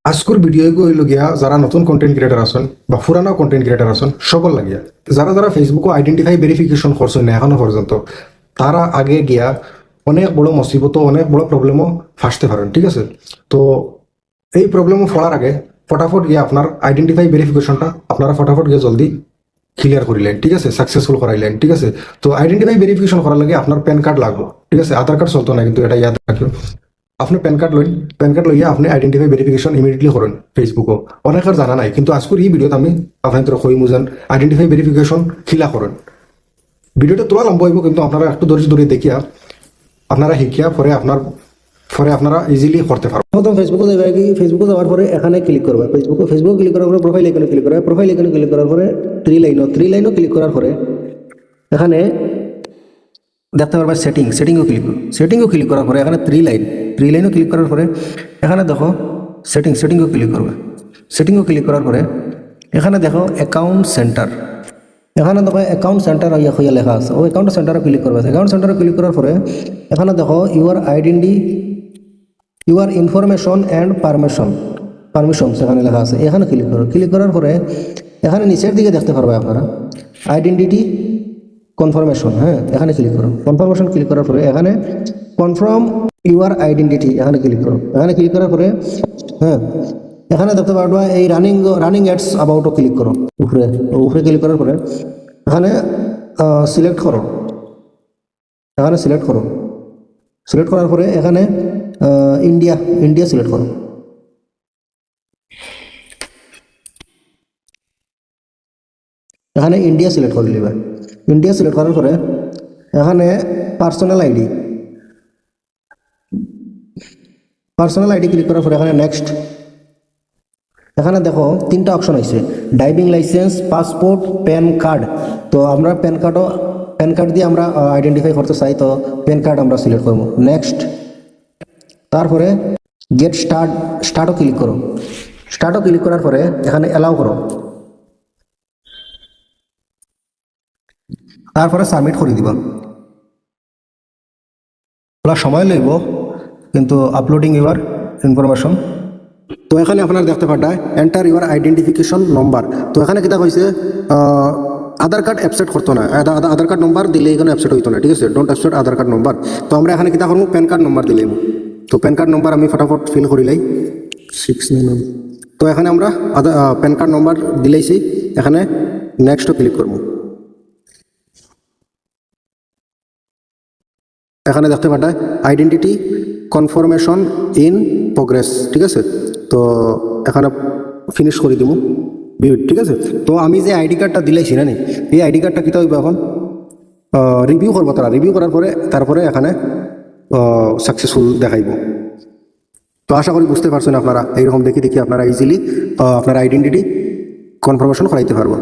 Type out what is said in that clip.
আজকের ভিডিও হইল গিয়া যারা নতুন কন্টেন্ট ক্রিয়েটার আছেন বা পুরানো কন্টেন্ট ক্রিয়েটার আছেন সকল লাগিয়া যারা যারা ফেসবুক আইডেন্টিফাই ভেরিফিকেশন করছেন না এখনো পর্যন্ত তারা আগে গিয়া অনেক বড় মুসিবত অনেক বড় প্রবলেমও ফাঁসতে পারেন। ঠিক আছে, তো এই প্রবলেমও পড়ার আগে ফটাফট গিয়ে আপনার আইডেন্টিফাই ভেরিফিকেশনটা আপনারা ফটাফট গিয়ে জলদি ক্লিয়ার করিলেন। ঠিক আছে, সাকসেসফুল করাইলেন। ঠিক আছে, তো আইডেন্টিফাই ভেরিফিকেশন করার লাগে আপনার প্যান কার্ড লাগবে। ঠিক আছে, আধার কার্ড চলতো না, কিন্তু এটা ইয়াদ রাখিও। আপনি প্যান কার্ড লইন, প্যান কার্ড লইয়া আপনি আইডেন্টিফাই ভেরিফিকেশন ইমিডিয়েটলি করেন ফেসবুকও। অনেকের জানা নাই, কিন্তু আজকের এই ভিডিওতে আমি আপনাদের কইমু যেন আইডেন্টিফাই ভেরিফিকেশন খিলা করেন। ভিডিওটা তোলা লম্বা হইব, কিন্তু আপনারা একটু ধৈর্য ধরে দেখিয়া আপনারা শিখিয়া পরে আপনারা ইজিলি করতে পারবেন। প্রথম ফেসবুকে যাবে কি, ফেসবুকে যাওয়ার পরে এখানে ক্লিক করবে। ফেসবুক ক্লিক করার পরে প্রোফাইল আইকনে ক্লিক করবে। প্রোফাইল আইকনে ক্লিক করার পরে থ্রি লাইনও ক্লিক করার পরে এখানে দেখতে পারবে সেটিংও ক্লিক করার পরে এখানে থ্রি লাইনও ক্লিক করার পরে এখানে দেখো সেটিংও ক্লিক করবে। সেটিংও ক্লিক করার পরে এখানে দেখো অ্যাকাউন্ট সেন্টার, এখানে দেখো অ্যাকাউন্ট সেন্টার হইয়া লেখা আছে। ও অ্যাকাউন্ট সেন্টারে ক্লিক করবে। অ্যাকাউন্ট সেন্টারে ক্লিক করার পরে এখানে দেখো ইউর ইনফরমেশন অ্যান্ড পারমিশনস এখানে লেখা আছে। এখানে ক্লিক করার পরে এখানে নিচের দিকে দেখতে পারবে আপনারা আইডেন্টিটি কনফার্মেশন। হ্যাঁ, এখানে ক্লিক করো। কনফার্মেশন ক্লিক করার পরে এখানে কনফার্ম ইউর আইডেন্টিটি এখানে ক্লিক করো। এখানে ক্লিক করার পরে হ্যাঁ, এখানে দেখতে পারবা এই রানিং অ্যাডস অ্যাবাউটও ক্লিক করো। উপরে ক্লিক করার পরে এখানে সিলেক্ট করো। সিলেক্ট করার পরে এখানে ইন্ডিয়া সিলেক্ট করো। এখানে ইন্ডিয়া সিলেক্ট করে নিবা। ইন্ডিয়া সিলেক্ট করার পরে এখানে পার্সোনাল আইডি ক্লিক করার পরে এখানে নেক্সট। এখানে দেখো তিনটা অপশন আছে, driving licence, passport, pan card. তো আমরা প্যান কার্ড দিয়ে আমরা আইডেন্টিফাই করতে চাই, তো প্যান কার্ড আমরা সিলেক্ট করবো। নেক্সট, তারপরে গেট স্টার্টও ক্লিক করো। স্টার্টও ক্লিক করার পরে এখানে অ্যালাউ করো। তারপরে সাবমিট করে দিবা। ওরা সময় লইব, কিন্তু আপলোডিং ইউর ইনফরমেশন। তো এখানে আপনারা দেখতে পারবেন এন্টার ইউর আইডেন্টিফিকেশন নম্বর। তো এখানে কিতা কইছে আধার কার্ড অ্যাপসেট করতো না, আধার কার্ড নম্বর দিলে এখানে অ্যাপসেট হইতো না। ঠিক আছে, ডোন্ট অ্যাপসেট আধার কার্ড নম্বর। তো আমরা এখানে কিতা করবো, প্যান কার্ড নম্বর দিলাম। তো প্যান কার্ড নম্বর আমি ফটাফট ফিল করিলাই 69। তো এখানে আমরা প্যান কার্ড নম্বর দিলাইছি। এখানে নেক্সটও ক্লিক করবো। এখানে দেখতে পাঠায় আইডেন্টিটি কনফার্মেশন ইন প্রোগ্রেস। ঠিক আছে, তো এখানে ফিনিশ করে দিব। ঠিক আছে, তো আমি যে আইডি কার্ডটা দিলাইছি না, এই আইডি কার্ডটা কী হইব এখন রিভিউ করবো। রিভিউ করার পরে তারপরে এখানে সাকসেসফুল দেখাইব। তো আশা করি বুঝতে পারছেন আপনারা। এইরকম দেখি আপনারা ইজিলি আপনার আইডেন্টিটি কনফার্মেশন করাইতে পারবো।